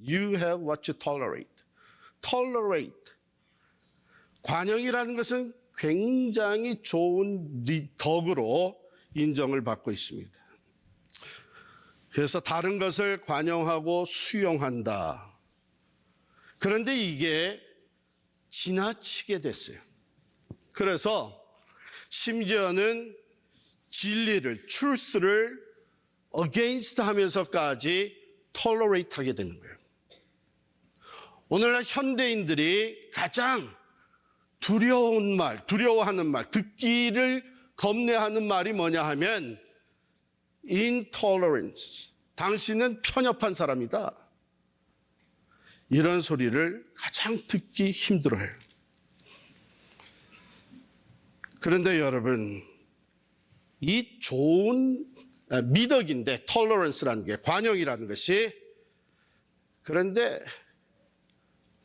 You have what you tolerate. tolerate. 관용이라는 것은 굉장히 좋은 덕으로 인정을 받고 있습니다. 그래서 다른 것을 관용하고 수용한다. 그런데 이게 지나치게 됐어요. 그래서 심지어는 진리를, truth를 against 하면서까지 tolerate 하게 되는 거예요. 오늘날 현대인들이 가장 두려운 말, 두려워하는 말, 듣기를 겁내하는 말이 뭐냐 하면 intolerance. 당신은 편협한 사람이다. 이런 소리를 가장 듣기 힘들어해요. 그런데 여러분, 이 좋은 미덕인데 tolerance라는 게, 관용이라는 것이, 그런데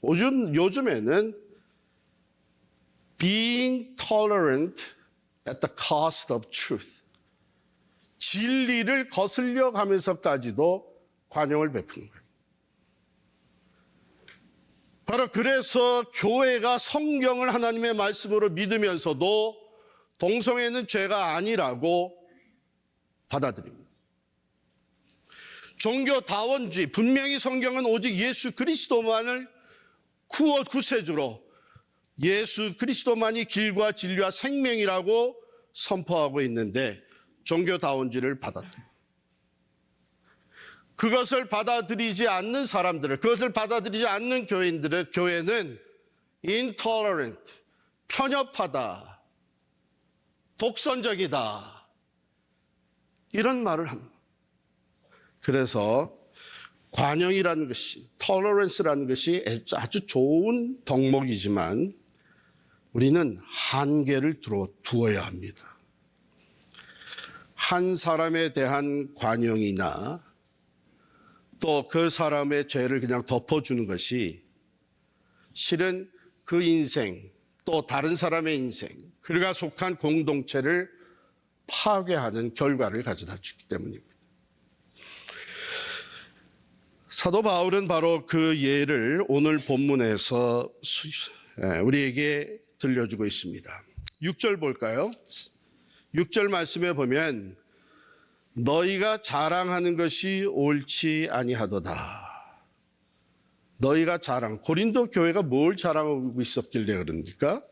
요즘에는 being tolerant at the cost of truth. 진리를 거슬려 가면서까지도 관용을 베푸는 거예요. 바로 그래서 교회가 성경을 하나님의 말씀으로 믿으면서도 동성애는 죄가 아니라고 받아들입니다. 종교다원주의, 분명히 성경은 오직 예수 그리스도만을 구세주로, 예수 그리스도만이 길과 진리와 생명이라고 선포하고 있는데 종교다원주의를 받아들여요. 그것을 받아들이지 않는 사람들을, 그것을 받아들이지 않는 교회는 intolerant, 편협하다, 독선적이다, 이런 말을 합니다. 그래서 관용이라는 것이, tolerance라는 것이 아주 좋은 덕목이지만 우리는 한계를 두어야 합니다. 한 사람에 대한 관용이나 또 그 사람의 죄를 그냥 덮어주는 것이 실은 그 인생, 또 다른 사람의 인생, 그가 속한 공동체를 파괴하는 결과를 가져다 주기 때문입니다. 사도 바울은 바로 그 예를 오늘 본문에서 우리에게 들려주고 있습니다. 6절 볼까요? 6절 말씀에 보면 너희가 자랑하는 것이 옳지 아니하도다. 너희가 고린도 교회가 뭘 자랑하고 있었길래 그럽니까?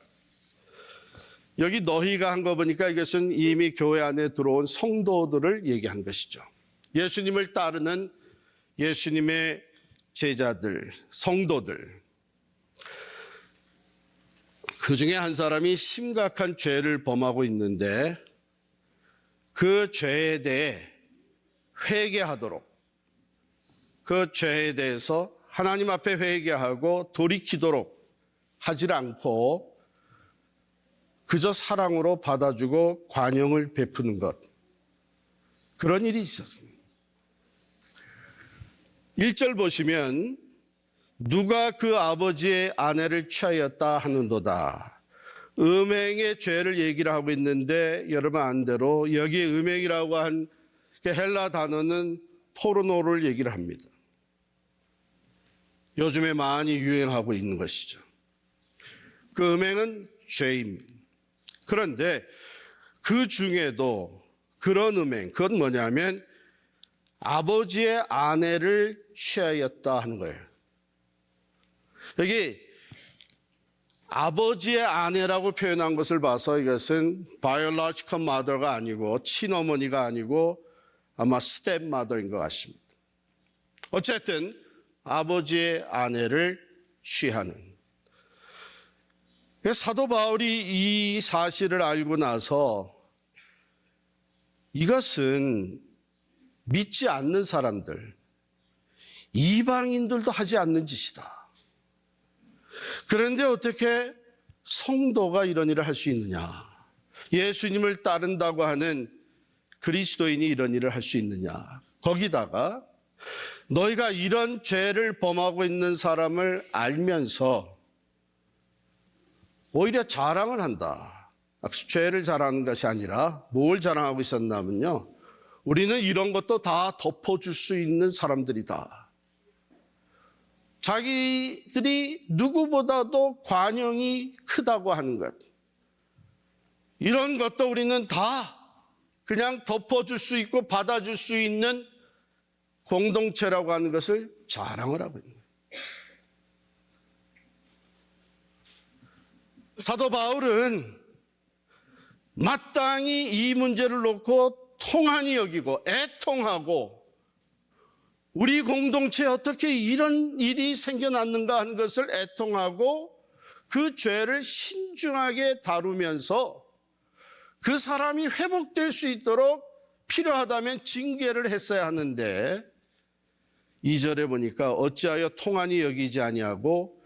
여기 너희가 한 거 보니까 이것은 이미 교회 안에 들어온 성도들을 얘기한 것이죠. 예수님을 따르는 예수님의 제자들, 성도들. 그 중에 한 사람이 심각한 죄를 범하고 있는데 그 죄에 대해 회개하도록, 그 죄에 대해서 하나님 앞에 회개하고 돌이키도록 하질 않고 그저 사랑으로 받아주고 관용을 베푸는 것, 그런 일이 있었습니다. 1절 보시면 누가 그 아버지의 아내를 취하였다 하는도다. 음행의 죄를 얘기를 하고 있는데 여러분 안대로 여기에 음행이라고 한 헬라 단어는 포르노를 얘기를 합니다. 요즘에 많이 유행하고 있는 것이죠. 그 음행은 죄입니다. 그런데 그 중에도 그런 음행, 그건 뭐냐면 아버지의 아내를 취하였다 하는 거예요. 여기 아버지의 아내라고 표현한 것을 봐서 이것은 biological mother가 아니고 친어머니가 아니고 아마 stepmother인 것 같습니다. 어쨌든 아버지의 아내를 취하는. 사도 바울이 이 사실을 알고 나서 이것은 믿지 않는 사람들, 이방인들도 하지 않는 짓이다. 그런데 어떻게 성도가 이런 일을 할 수 있느냐? 예수님을 따른다고 하는 그리스도인이 이런 일을 할 수 있느냐? 거기다가 너희가 이런 죄를 범하고 있는 사람을 알면서 오히려 자랑을 한다. 죄를 자랑하는 것이 아니라 뭘 자랑하고 있었냐면요, 우리는 이런 것도 다 덮어줄 수 있는 사람들이다. 자기들이 누구보다도 관용이 크다고 하는 것, 이런 것도 우리는 다 그냥 덮어줄 수 있고 받아줄 수 있는 공동체라고 하는 것을 자랑을 하고 있는 거예요. 사도 바울은 마땅히 이 문제를 놓고 통한이 여기고 애통하고 우리 공동체에 어떻게 이런 일이 생겨났는가 하는 것을 애통하고 그 죄를 신중하게 다루면서 그 사람이 회복될 수 있도록 필요하다면 징계를 했어야 하는데 2절에 보니까 어찌하여 통한이 여기지 아니하고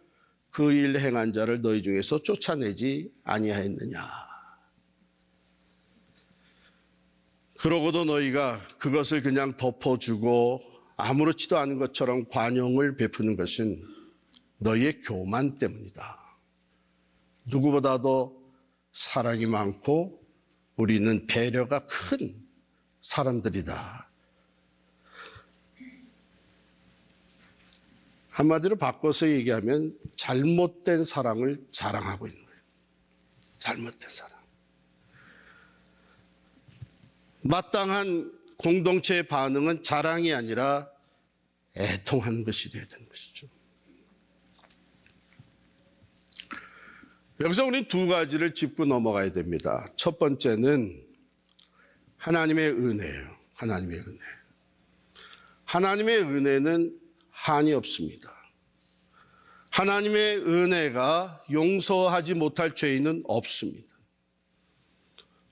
그 일 행한 자를 너희 중에서 쫓아내지 아니하였느냐. 그러고도 너희가 그것을 그냥 덮어주고 아무렇지도 않은 것처럼 관용을 베푸는 것은 너희의 교만 때문이다. 누구보다도 사랑이 많고 우리는 배려가 큰 사람들이다. 한마디로 바꿔서 얘기하면 잘못된 사랑을 자랑하고 있는 거예요. 잘못된 사랑. 마땅한 공동체의 반응은 자랑이 아니라 애통하는 것이 되어야 되는 것이죠. 여기서 우리는 두 가지를 짚고 넘어가야 됩니다. 첫 번째는 하나님의 은혜예요. 하나님의 은혜. 하나님의 은혜는 한이 없습니다. 하나님의 은혜가 용서하지 못할 죄인은 없습니다.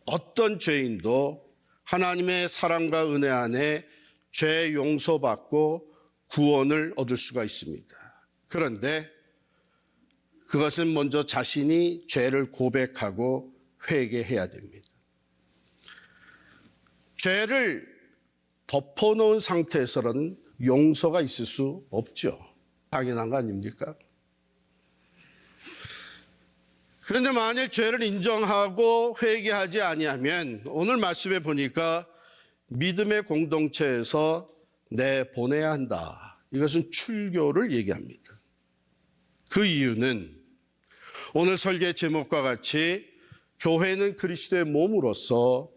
어떤 죄인도 하나님의 사랑과 은혜 안에 죄 용서받고 구원을 얻을 수가 있습니다. 그런데 그것은 먼저 자신이 죄를 고백하고 회개해야 됩니다. 죄를 덮어놓은 상태에서는 용서가 있을 수 없죠. 당연한 거 아닙니까? 그런데 만약 죄를 인정하고 회개하지 아니하면 오늘 말씀에 보니까 믿음의 공동체에서 내보내야 한다. 이것은 출교를 얘기합니다. 그 이유는 오늘 설계 제목과 같이 교회는 그리스도의 몸으로서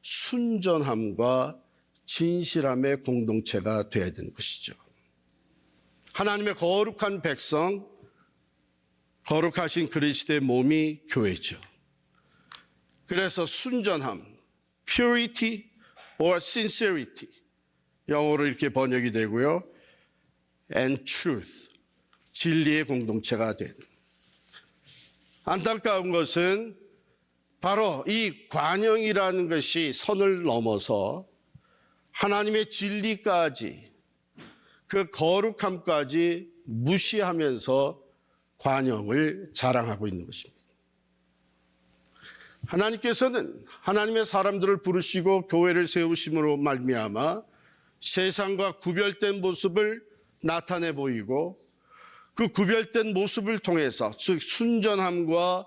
순전함과 진실함의 공동체가 되어야 되는 것이죠. 하나님의 거룩한 백성, 거룩하신 그리스도의 몸이 교회죠. 그래서 순전함, purity or sincerity, 영어로 이렇게 번역이 되고요. and truth, 진리의 공동체가 된. 안타까운 것은 바로 이 관용이라는 것이 선을 넘어서 하나님의 진리까지, 그 거룩함까지 무시하면서 관용을 자랑하고 있는 것입니다. 하나님께서는 하나님의 사람들을 부르시고 교회를 세우심으로 말미암아 세상과 구별된 모습을 나타내 보이고 그 구별된 모습을 통해서, 즉 순전함과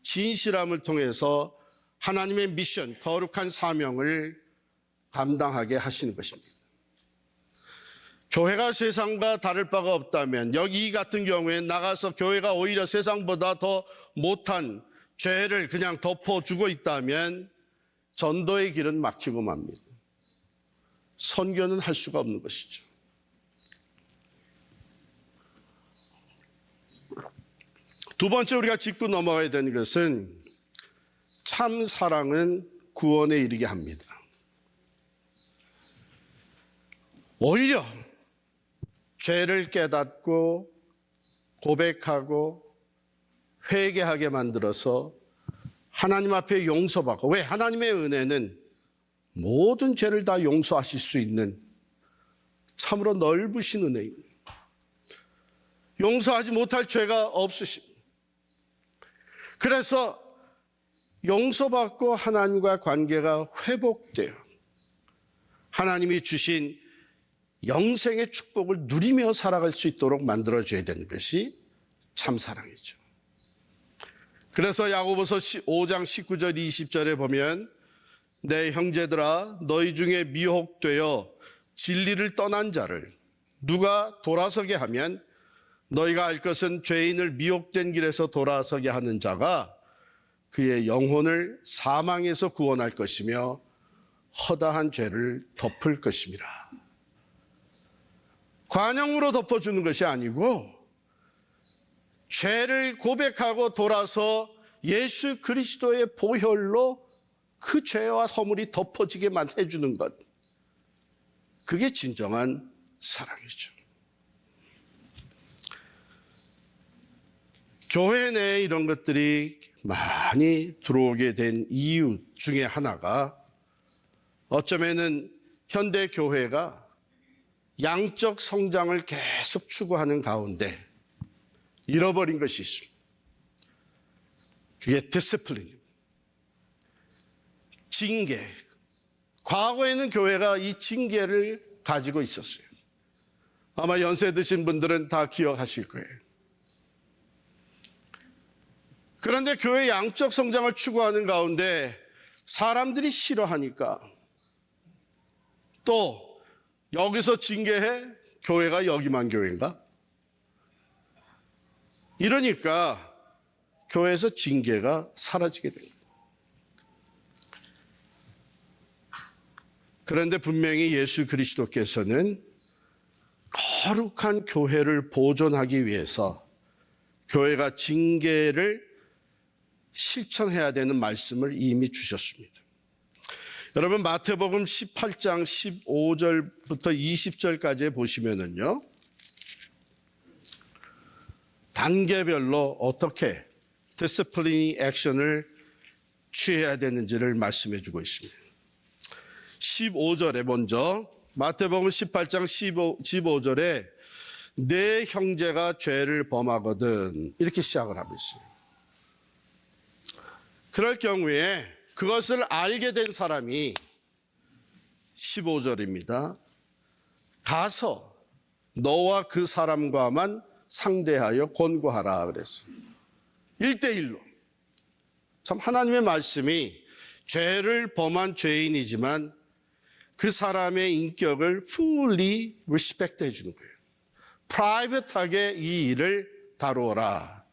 진실함을 통해서 하나님의 미션, 거룩한 사명을 감당하게 하시는 것입니다. 교회가 세상과 다를 바가 없다면 여기 이 같은 경우에 나가서 교회가 오히려 세상보다 더 못한 죄를 그냥 덮어주고 있다면 전도의 길은 막히고 맙니다. 선교는 할 수가 없는 것이죠. 두 번째 우리가 짚고 넘어가야 되는 것은 참 사랑은 구원에 이르게 합니다. 오히려 죄를 깨닫고 고백하고 회개하게 만들어서 하나님 앞에 용서받고, 왜? 하나님의 은혜는 모든 죄를 다 용서하실 수 있는 참으로 넓으신 은혜입니다. 용서하지 못할 죄가 없으십니다. 그래서 용서받고 하나님과 관계가 회복돼요. 하나님이 주신 영생의 축복을 누리며 살아갈 수 있도록 만들어줘야 되는 것이 참사랑이죠. 그래서 야고보서 5장 19절 20절에 보면 내 형제들아 너희 중에 미혹되어 진리를 떠난 자를 누가 돌아서게 하면 너희가 알 것은 죄인을 미혹된 길에서 돌아서게 하는 자가 그의 영혼을 사망에서 구원할 것이며 허다한 죄를 덮을 것임이라. 관용으로 덮어주는 것이 아니고 죄를 고백하고 돌아서 예수 그리스도의 보혈로 그 죄와 허물이 덮어지게만 해주는 것. 그게 진정한 사랑이죠. 교회 내에 이런 것들이 많이 들어오게 된 이유 중에 하나가 어쩌면은 현대 교회가 양적 성장을 계속 추구하는 가운데 잃어버린 것이 있습니다. 그게 디시플린, 징계. 과거에는 교회가 이 징계를 가지고 있었어요. 아마 연세 드신 분들은 다 기억하실 거예요. 그런데 교회 양적 성장을 추구하는 가운데 사람들이 싫어하니까 또 여기서 징계해? 교회가 여기만 교회인가? 이러니까 교회에서 징계가 사라지게 됩니다. 그런데 분명히 예수 그리스도께서는 거룩한 교회를 보존하기 위해서 교회가 징계를 실천해야 되는 말씀을 이미 주셨습니다. 여러분 마태복음 18장 15절부터 20절까지 보시면은요, 단계별로 어떻게 디시플리니 액션을 취해야 되는지를 말씀해 주고 있습니다. 15절에 먼저 마태복음 18장 15절에 내 형제가 죄를 범하거든 이렇게 시작을 하고 있어요. 그럴 경우에 그것을 알게 된 사람이 15절입니다. 가서 너와 그 사람과만 상대하여 권고하라 그랬어요. 1대1로. 참 하나님의 말씀이 죄를 범한 죄인이지만 그 사람의 인격을 fully respect 해주는 거예요. 프라이빗하게 이 일을 다루어라.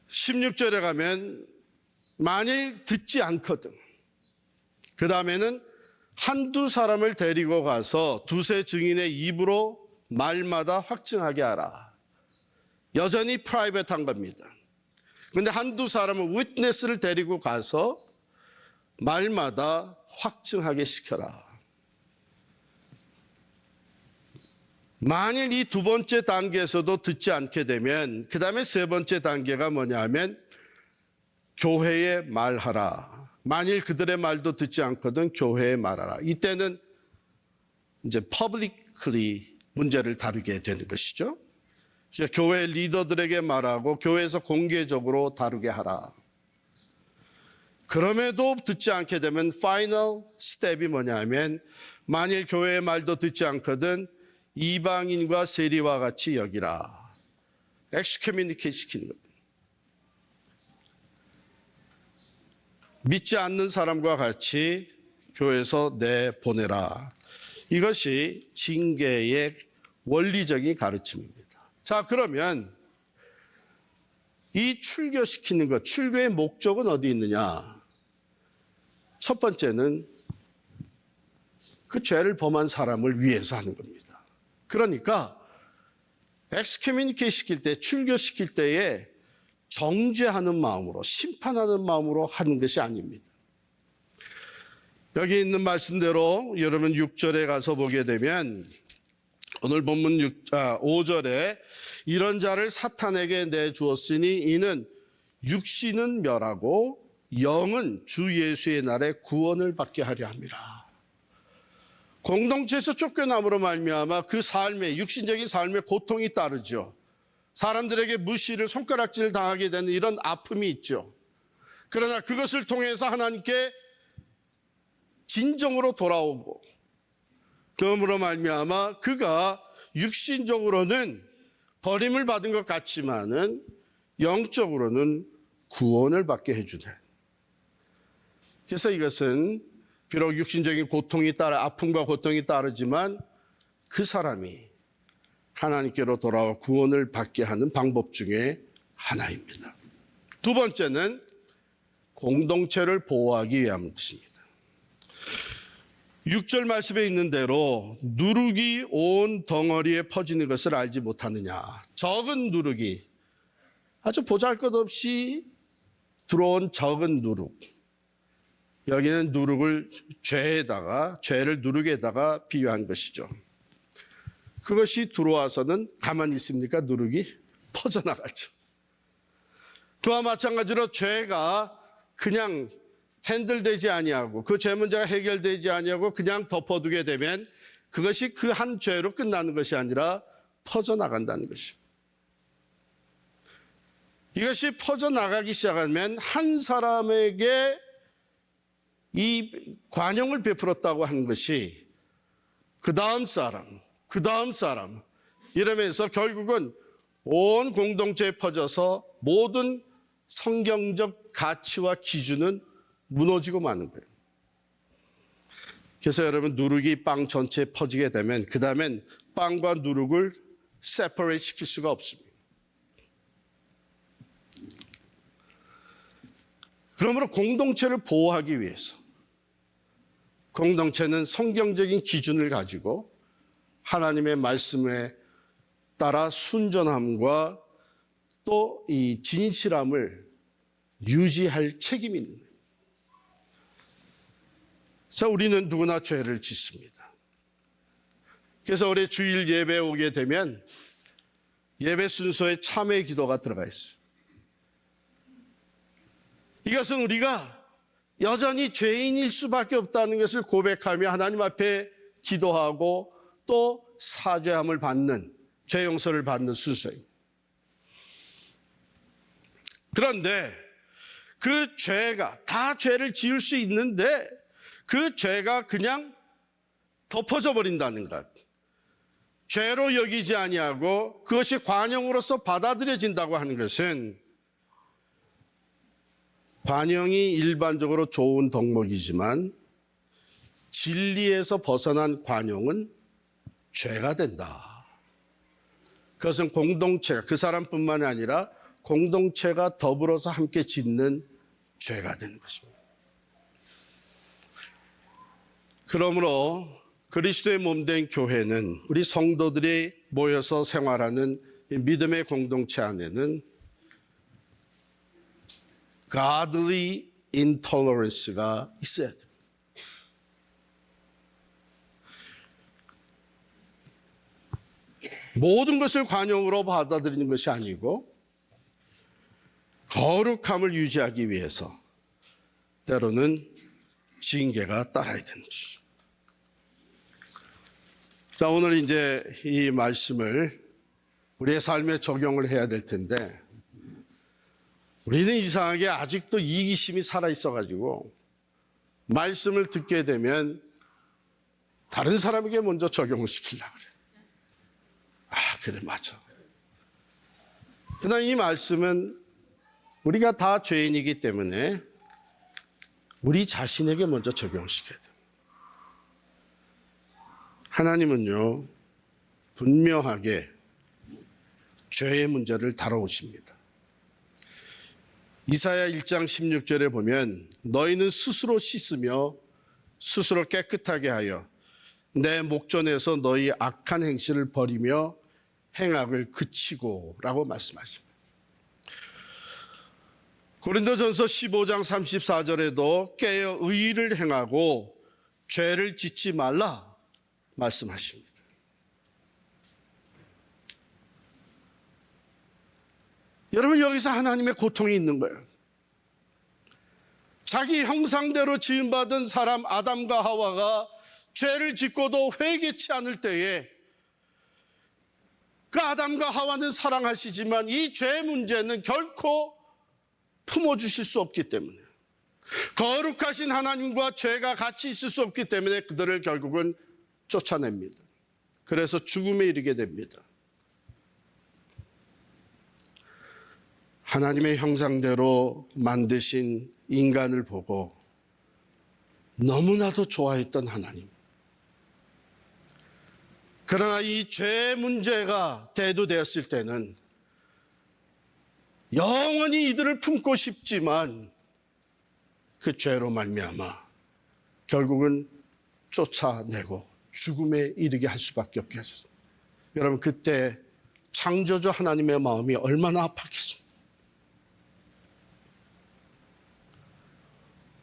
16절에 가면 만일 듣지 않거든, 그 다음에는 한두 사람을 데리고 가서 두세 증인의 입으로 말마다 확증하게 하라. 여전히 프라이빗한 겁니다. 그런데 한두 사람은 위트네스를 데리고 가서 말마다 확증하게 시켜라. 만일 이 두 번째 단계에서도 듣지 않게 되면 그 다음에 세 번째 단계가 뭐냐 하면 교회에 말하라. 만일 그들의 말도 듣지 않거든 교회에 말하라. 이때는 이제 publicly 문제를 다루게 되는 것이죠. 교회 리더들에게 말하고 교회에서 공개적으로 다루게 하라. 그럼에도 듣지 않게 되면 final step이 뭐냐 하면 만일 교회의 말도 듣지 않거든 이방인과 세리와 같이 여기라. 엑스커뮤니케이트 시키는 겁니다. 믿지 않는 사람과 같이 교회에서 내보내라. 이것이 징계의 원리적인 가르침입니다. 자, 그러면 이 출교시키는 것, 출교의 목적은 어디 있느냐? 첫 번째는 그 죄를 범한 사람을 위해서 하는 겁니다. 그러니까 엑스커뮤니케이트 시킬 때, 출교시킬 때에 정죄하는 마음으로, 심판하는 마음으로 하는 것이 아닙니다. 여기 있는 말씀대로 여러분 6절에 가서 보게 되면 오늘 본문 5절에 이런 자를 사탄에게 내주었으니 이는 육신은 멸하고 영은 주 예수의 날에 구원을 받게 하려 함이라. 공동체에서 쫓겨남으로 말미암아 그 삶에, 육신적인 삶에 고통이 따르죠. 사람들에게 무시를, 손가락질을 당하게 되는 이런 아픔이 있죠. 그러나 그것을 통해서 하나님께 진정으로 돌아오고 그러므로 말미암아 그가 육신적으로는 버림을 받은 것 같지만은 영적으로는 구원을 받게 해주네. 그래서 이것은 비록 육신적인 고통이 따라 아픔과 고통이 따르지만 그 사람이 하나님께로 돌아와 구원을 받게 하는 방법 중에 하나입니다. 두 번째는 공동체를 보호하기 위한 것입니다. 6절 말씀에 있는 대로 누룩이 온 덩어리에 퍼지는 것을 알지 못하느냐. 적은 누룩이 아주 보잘것없이 들어온 적은 누룩. 여기는 누룩을 죄를 누룩에다가 비유한 것이죠. 그것이 들어와서는 가만히 있습니까? 누룩이 퍼져나가죠. 그와 마찬가지로 죄가 그냥 핸들되지 아니하고 그 죄 문제가 해결되지 아니하고 그냥 덮어두게 되면 그것이 그 한 죄로 끝나는 것이 아니라 퍼져나간다는 것입니다. 이것이 퍼져나가기 시작하면 한 사람에게 이 관용을 베풀었다고 하는 것이 그 다음 사람 이러면서 결국은 온 공동체에 퍼져서 모든 성경적 가치와 기준은 무너지고 마는 거예요. 그래서 여러분 누룩이 빵 전체에 퍼지게 되면 그 다음엔 빵과 누룩을 세퍼레이트 시킬 수가 없습니다. 그러므로 공동체를 보호하기 위해서 공동체는 성경적인 기준을 가지고 하나님의 말씀에 따라 순전함과 또 이 진실함을 유지할 책임이 있는 거예요. 자, 우리는 누구나 죄를 짓습니다. 그래서 우리 주일 예배에 오게 되면 예배 순서에 참회 기도가 들어가 있어요. 이것은 우리가 여전히 죄인일 수밖에 없다는 것을 고백하며 하나님 앞에 기도하고 또 사죄함을 받는, 죄 용서를 받는 순서입니다. 그런데 그 죄가 다 죄를 지을 수 있는데 그 죄가 그냥 덮어져 버린다는 것, 죄로 여기지 아니하고 그것이 관용으로서 받아들여진다고 하는 것은 관용이 일반적으로 좋은 덕목이지만 진리에서 벗어난 관용은 죄가 된다. 그것은 공동체가 그 사람뿐만이 아니라 공동체가 더불어서 함께 짓는 죄가 되는 것입니다. 그러므로 그리스도의 몸된 교회는 우리 성도들이 모여서 생활하는 믿음의 공동체 안에는 godly intolerance가 있어야 됩니다. 모든 것을 관용으로 받아들이는 것이 아니고 거룩함을 유지하기 위해서 때로는 징계가 따라야 되는 것이죠. 자, 오늘 이제 이 말씀을 우리의 삶에 적용을 해야 될 텐데 우리는 이상하게 아직도 이기심이 살아있어가지고 말씀을 듣게 되면 다른 사람에게 먼저 적용을 시키려고 그래. 아, 그래, 맞아. 그러나 이 말씀은 우리가 다 죄인이기 때문에 우리 자신에게 먼저 적용시켜야 돼요. 하나님은요, 분명하게 죄의 문제를 다뤄오십니다. 이사야 1장 16절에 보면 너희는 스스로 씻으며 스스로 깨끗하게 하여 내 목전에서 너희 악한 행실을 버리며 행악을 그치고 라고 말씀하십니다. 고린도전서 15장 34절에도 깨어 의를 행하고 죄를 짓지 말라 말씀하십니다. 여러분, 여기서 하나님의 고통이 있는 거예요. 자기 형상대로 지음받은 사람 아담과 하와가 죄를 짓고도 회개치 않을 때에 그 아담과 하와는 사랑하시지만 이 죄 문제는 결코 품어주실 수 없기 때문에 거룩하신 하나님과 죄가 같이 있을 수 없기 때문에 그들을 결국은 쫓아냅니다. 그래서 죽음에 이르게 됩니다. 하나님의 형상대로 만드신 인간을 보고 너무나도 좋아했던 하나님, 그러나 이 죄 문제가 대두되었을 때는 영원히 이들을 품고 싶지만 그 죄로 말미암아 결국은 쫓아내고 죽음에 이르게 할 수밖에 없게 하셨습니다. 여러분, 그때 창조주 하나님의 마음이 얼마나 아팠겠습니까?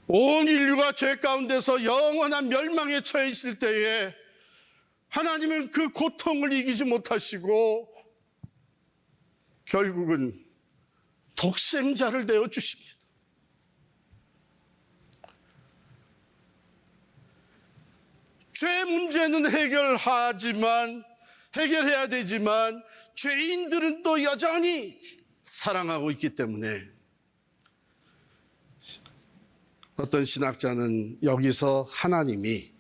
온 인류가 죄 가운데서 영원한 멸망에 처해 있을 때에 하나님은 그 고통을 이기지 못하시고 결국은 독생자를 내어주십니다. 죄 문제는 해결해야 되지만 죄인들은 또 여전히 사랑하고 있기 때문에 어떤 신학자는 여기서 하나님이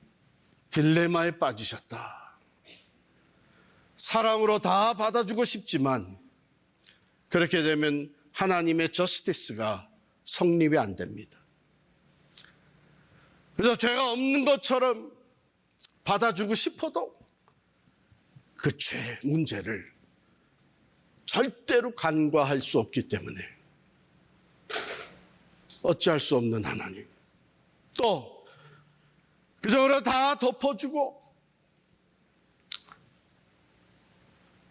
딜레마에 빠지셨다. 사랑으로 다 받아주고 싶지만 그렇게 되면 하나님의 저스티스가 성립이 안 됩니다. 그래서 죄가 없는 것처럼 받아주고 싶어도 그 죄 문제를 절대로 간과할 수 없기 때문에 어찌할 수 없는 하나님, 또 그저로 다 덮어주고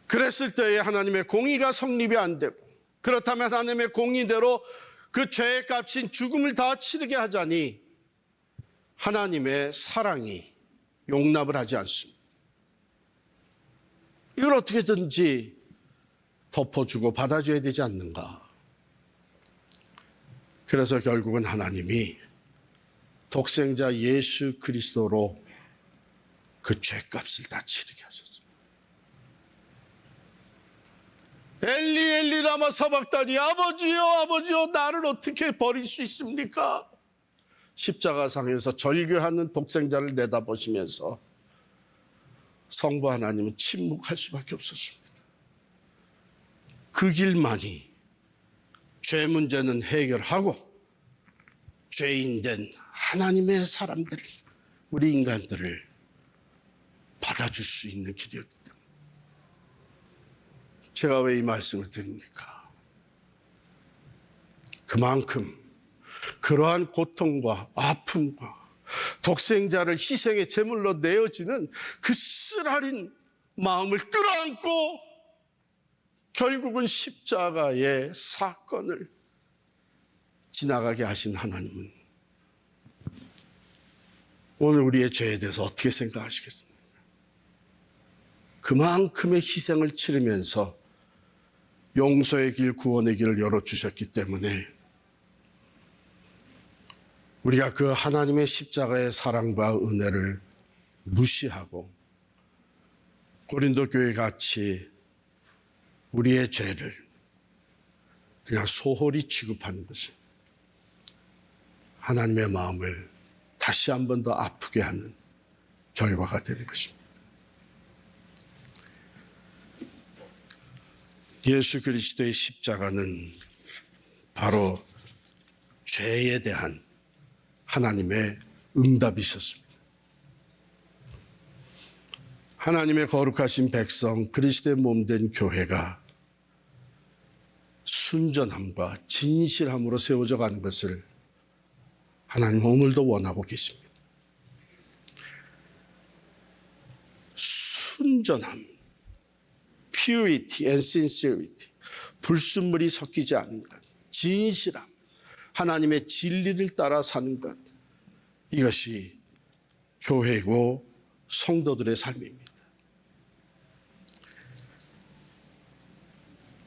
그랬을 때에 하나님의 공의가 성립이 안 되고, 그렇다면 하나님의 공의대로 그 죄의 값인 죽음을 다 치르게 하자니 하나님의 사랑이 용납을 하지 않습니다. 이걸 어떻게든지 덮어주고 받아줘야 되지 않는가. 그래서 결국은 하나님이 독생자 예수 그리스도로 그 죄값을 다 치르게 하셨습니다. 엘리 엘리 라마 사박다니, 아버지요 아버지요 나를 어떻게 버릴 수 있습니까? 십자가상에서 절규하는 독생자를 내다보시면서 성부 하나님은 침묵할 수밖에 없었습니다. 그 길만이 죄 문제는 해결하고 죄인 된 하나님의 사람들, 우리 인간들을 받아줄 수 있는 길이었기 때문에. 제가 왜 이 말씀을 드립니까? 그만큼 그러한 고통과 아픔과 독생자를 희생의 제물로 내어지는 그 쓰라린 마음을 끌어안고 결국은 십자가의 사건을 지나가게 하신 하나님은 오늘 우리의 죄에 대해서 어떻게 생각하시겠습니까? 그만큼의 희생을 치르면서 용서의 길, 구원의 길을 열어주셨기 때문에 우리가 그 하나님의 십자가의 사랑과 은혜를 무시하고 고린도 교회 같이 우리의 죄를 그냥 소홀히 취급하는 것은 하나님의 마음을 다시 한 번 더 아프게 하는 결과가 되는 것입니다. 예수 그리스도의 십자가는 바로 죄에 대한 하나님의 응답이셨습니다. 하나님의 거룩하신 백성, 그리스도의 몸된 교회가 순전함과 진실함으로 세워져 가는 것을 하나님은 오늘도 원하고 계십니다. 순전함, purity and sincerity, 불순물이 섞이지 않는 것, 진실함, 하나님의 진리를 따라 사는 것, 이것이 교회고 성도들의 삶입니다.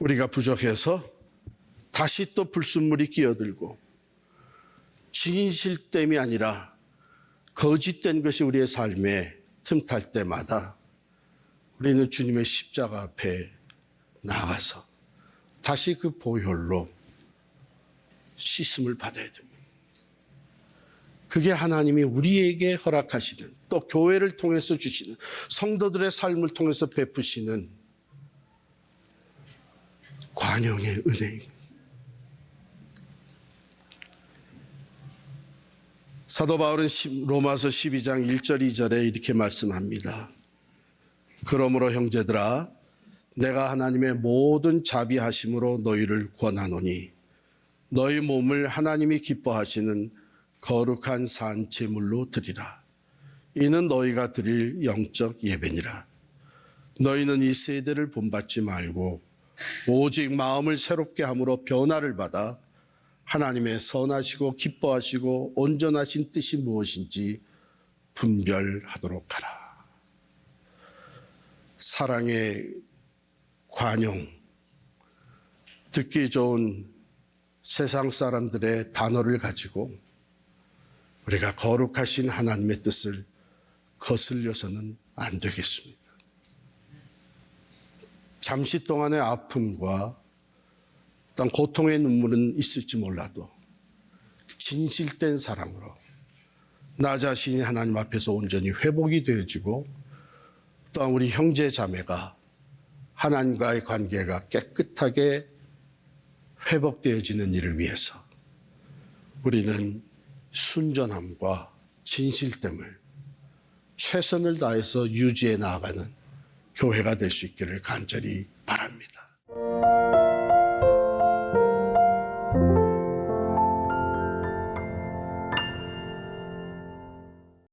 우리가 부족해서 다시 또 불순물이 끼어들고 진실됨이 아니라 거짓된 것이 우리의 삶에 틈탈 때마다 우리는 주님의 십자가 앞에 나가서 다시 그 보혈로 씻음을 받아야 됩니다. 그게 하나님이 우리에게 허락하시는, 또 교회를 통해서 주시는, 성도들의 삶을 통해서 베푸시는 관용의 은혜입니다. 사도 바울은 로마서 12장 1절 2절에 이렇게 말씀합니다. 그러므로 형제들아 내가 하나님의 모든 자비하심으로 너희를 권하노니 너희 몸을 하나님이 기뻐하시는 거룩한 산 제물로 드리라. 이는 너희가 드릴 영적 예배니라. 너희는 이 세대를 본받지 말고 오직 마음을 새롭게 함으로 변화를 받아 하나님의 선하시고 기뻐하시고 온전하신 뜻이 무엇인지 분별하도록 하라. 사랑의 관용, 듣기 좋은 세상 사람들의 단어를 가지고 우리가 거룩하신 하나님의 뜻을 거슬려서는 안 되겠습니다. 잠시 동안의 아픔과 어떤 고통의 눈물은 있을지 몰라도 진실된 사랑으로 나 자신이 하나님 앞에서 온전히 회복이 되어지고 또한 우리 형제 자매가 하나님과의 관계가 깨끗하게 회복되어지는 일을 위해서 우리는 순전함과 진실됨을 최선을 다해서 유지해 나아가는 교회가 될 수 있기를 간절히 바랍니다.